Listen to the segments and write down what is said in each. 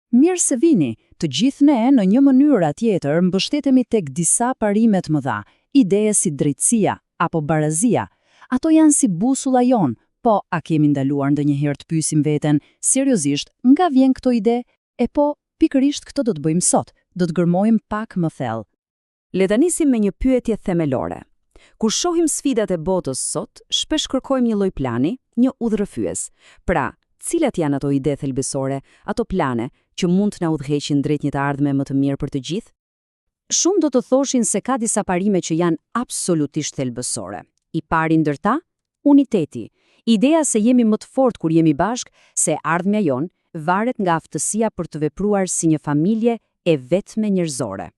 Mirë se vini, të gjithë ne në një mënyrë tjetër mbështetemi tek disa parime të mëdha, ide si drejtësia apo barazia. Ato janë si busulla jon, po a kemi ndaluar ndonjëherë të pyesim veten, seriozisht, nga vjen këto ide? E po, pikërisht këtë do të bëjmë sot, do të gërmojmë pak më thellë. Le ta nisim me një pyetje themelore. Kur shohim sfidat e botës sot, shpesh kërkojmë një lloj plani, një udhërrëfyes. Pra, cilat janë ato ide thelbësore, ato plane që mund të na udhëheqin drejt një të ardhme më të mirë për të gjithë? Shumë do të thoshin se ka disa parime që janë absolutisht thelbësore. I pari ndër ta, uniteti. Ideja se jemi më të fortë kur jemi bashk, se ardhmja jon varet nga aftësia për të vepruar si një familje e vetme njerëzore.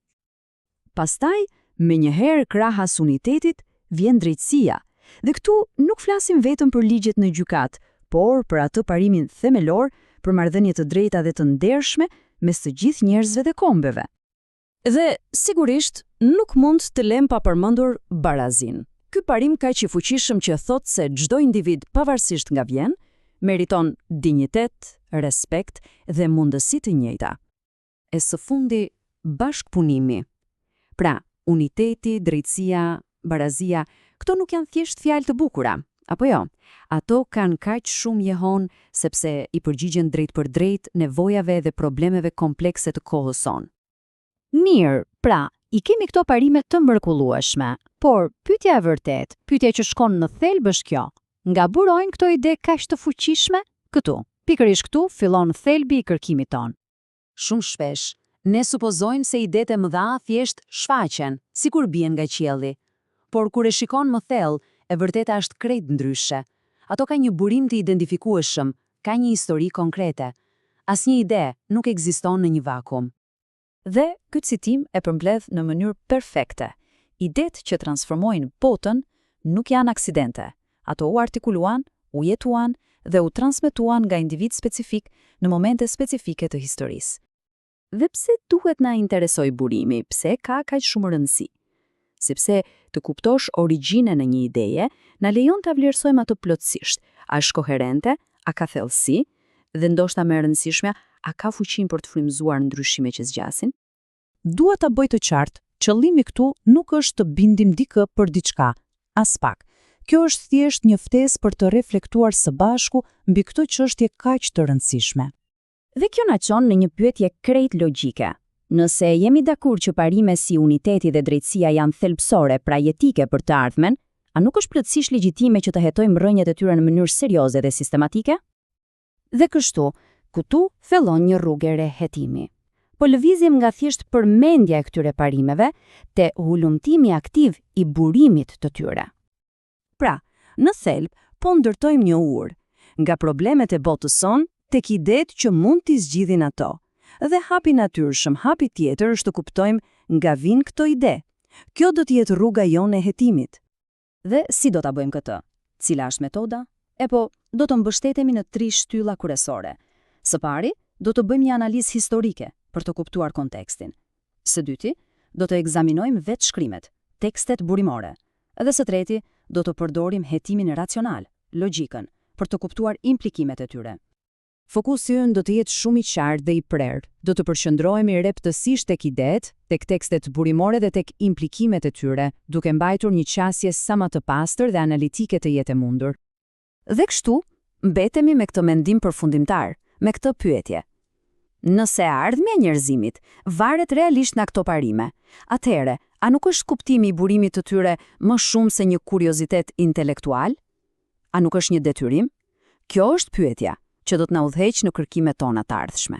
Pastaj, menjëherë krahas unitetit, vjen drejtësia. Dhe këtu nuk flasim vetëm për ligjet në gjykat, por për atë parimin themelor për marrëdhënie të drejta dhe të ndershme mes të gjithë njerëzve dhe kombeve. Dhe sigurisht nuk mund të lëm pa përmendur barazin. Ky parim kaq i fuqishëm që thotë se çdo individ pavarësisht nga vjen, meriton dinjitet, respekt dhe mundësi të njëjta. E së fundi, bashkëpunimi. Pra, uniteti, drejtësia, barazia, këto nuk janë thjesht fjalë të bukura, apo jo? Ato kanë kaq shumë jehon sepse i përgjigjen drejt për drejt nevojave dhe problemeve komplekse të kohës sonë. Mirë, pra, i kemi këto parime të mrekullueshme, por pyetja e vërtet, pyetja që shkon në thelb është kjo. Nga burojnë këto ide kaq të fuqishme? Këtu, pikërisht këtu fillon thelbi i kërkimit ton. Shumë shpesh, ne supozojmë se idetë e mëdha thjesht shfaqen, sikur bien nga qielli. Por kur e shikon më thellë, e vërteta është krejt ndryshe. Ato ka një burim të identifikueshëm, ka një histori konkrete. Asnjë ide nuk ekziston në një vakum. Dhe këtë citim e përmbledh në mënyrë perfekte. Idetë që transformojnë botën nuk janë aksidente. Ato u artikuluan, u jetuan dhe u transmetuan nga individ specifik në momente specifike të historisë. Dhe pse duhet na interesoj burimi, pse ka kaq shumë rëndësi? Sepse të kuptosh origjinën e një ideje na lejon ta vlerësojmë atë plotësisht. A është koherente, a ka thellësi, dhe ndoshta më e rëndësishmja, a ka fuqinë për të frymëzuar ndryshime që zgjasin? Dua ta bëj të qartë, qëllimi këtu nuk është të bindim dikë për diçka, as pak. Kjo është thjesht një ftesë për të reflektuar së bashku mbi këtë çështje kaq të rëndësishme. Dhe kjo na çon në një pyetje krejt logjike. Nëse jemi dakord që parime si uniteti dhe drejtësia janë thelbësore, pra jetike për të ardhmen, a nuk është plotësisht legjitime që të hetojmë rrënjët e tyre në mënyrë serioze dhe sistematike? Dhe kështu, këtu fillon një rrugë e re hetimi. Po lëvizjem nga thjesht përmendja e këtyre parimeve te hulumtimi aktiv i burimit të tyre. Pra, në thelb po ndërtojmë një urë nga problemet e botës sonë tek idetë që mund t'i zgjidhin ato. Dhe hapi natyrshëm, hapi tjetër është të kuptojmë nga vijnë këto ide. Kjo do të jetë rruga jonë e hetimit. Dhe si do ta bëjmë këtë? Cila është metoda? E po, do të mbështetemi në 3 shtylla kryesore. Së pari, do të bëjmë një analizë historike për të kuptuar kontekstin. Së dyti, do të ekzaminojmë vetë shkrimet, tekstet burimore. Dhe së treti, do të përdorim hetimin racional, logjikën, për të kuptuar implikimet e tyre. Fokusi ynë do të jetë shumë i qartë dhe i prerë. Do të përqendrohemi reptësisht tek idetë, tek tekstet burimore dhe tek implikimet e tyre, duke mbajtur një qasje sa më të pastër dhe analitike të jetë e mundur. Dhe kështu, mbetemi me këtë mendim përfundimtar, me këtë pyetje. Nëse ardhmja e njerëzimit varet realisht nga këto parime, atëherë, a nuk është kuptimi i burimit të tyre më shumë se një kuriozitet intelektual? A nuk është një detyrim? Kjo është pyetja që do të na udhëheqë në kërkimet tona të ardhshme.